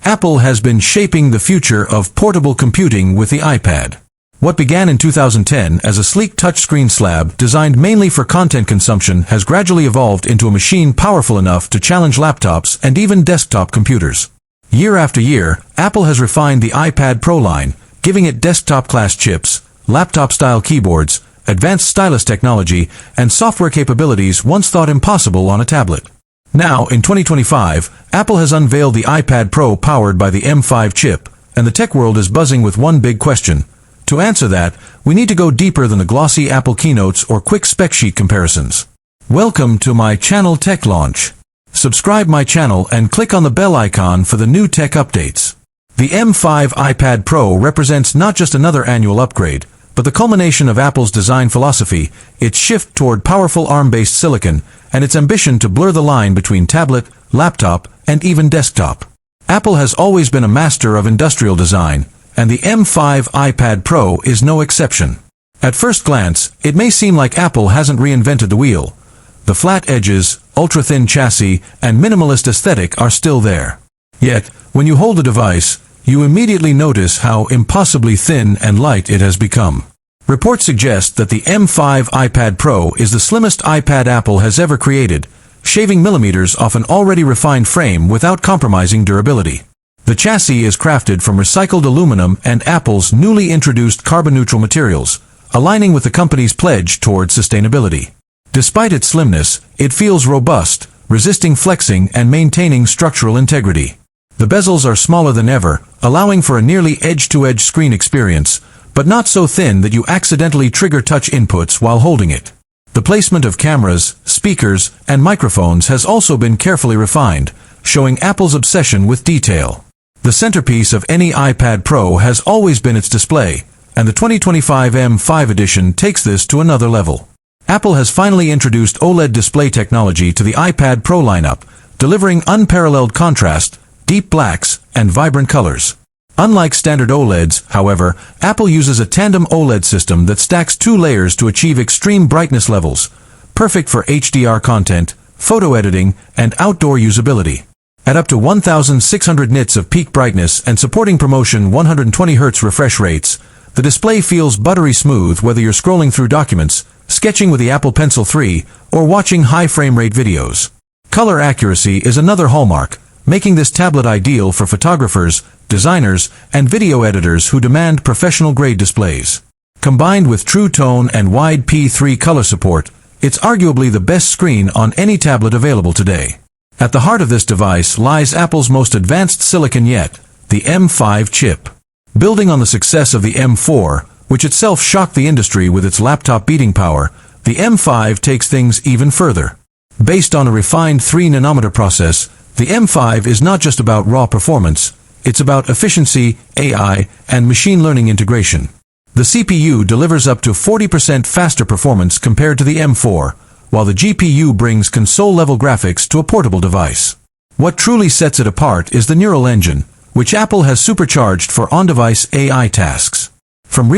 Apple has been shaping the future of portable computing with the iPad. What began in 2010 as a sleek touchscreen slab designed mainly for content consumption has gradually evolved into a machine powerful enough to challenge laptops and even desktop computers. Year after year, Apple has refined the iPad Pro line, giving it desktop-class chips, laptop-style keyboards, advanced stylus technology, and software capabilities once thought impossible on a tablet. Now, in 2025, Apple has unveiled the iPad Pro powered by the M5 chip, and the tech world is buzzing with one big question. To answer that, we need to go deeper than the glossy Apple keynotes or quick spec sheet comparisons. Welcome to my channel Tech Launch. Subscribe my channel and click on the bell icon for the new tech updates. The M5 iPad Pro represents not just another annual upgrade, but the culmination of Apple's design philosophy, its shift toward powerful ARM-based silicon, and its ambition to blur the line between tablet, laptop, and even desktop. Apple has always been a master of industrial design, and the M5 iPad Pro is no exception. At first glance, it may seem like Apple hasn't reinvented the wheel. The flat edges, ultra-thin chassis, and minimalist aesthetic are still there. Yet, when you hold the device, you immediately notice how impossibly thin and light it has become. Reports suggest that the M5 iPad Pro is the slimmest iPad Apple has ever created, shaving millimeters off an already refined frame without compromising durability. The chassis is crafted from recycled aluminum and Apple's newly introduced carbon-neutral materials, aligning with the company's pledge toward sustainability. Despite its slimness, it feels robust, resisting flexing and maintaining structural integrity. The bezels are smaller than ever, allowing for a nearly edge-to-edge screen experience, but not so thin that you accidentally trigger touch inputs while holding it. The placement of cameras, speakers, and microphones has also been carefully refined, showing Apple's obsession with detail. The centerpiece of any iPad Pro has always been its display, and the 2025 M5 edition takes this to another level. Apple has finally introduced OLED display technology to the iPad Pro lineup, delivering unparalleled contrast, deep blacks, and vibrant colors. Unlike standard OLEDs, however, Apple uses a tandem OLED system that stacks two layers to achieve extreme brightness levels, perfect for HDR content, photo editing, and outdoor usability. At up to 1,600 nits of peak brightness and supporting promotion 120Hz refresh rates, the display feels buttery smooth whether you're scrolling through documents, sketching with the Apple Pencil 3, or watching high frame rate videos. Color accuracy is another hallmark, making this tablet ideal for photographers, designers, and video editors who demand professional-grade displays. Combined with True Tone and wide P3 color support, it's arguably the best screen on any tablet available today. At the heart of this device lies Apple's most advanced silicon yet, the M5 chip. Building on the success of the M4, which itself shocked the industry with its laptop beating power, the M5 takes things even further. Based on a refined 3nm process, the M5 is not just about raw performance, it's about efficiency, AI, and machine learning integration. The CPU delivers up to 40% faster performance compared to the M4, while the GPU brings console-level graphics to a portable device. What truly sets it apart is the neural engine, which Apple has supercharged for on-device AI tasks. From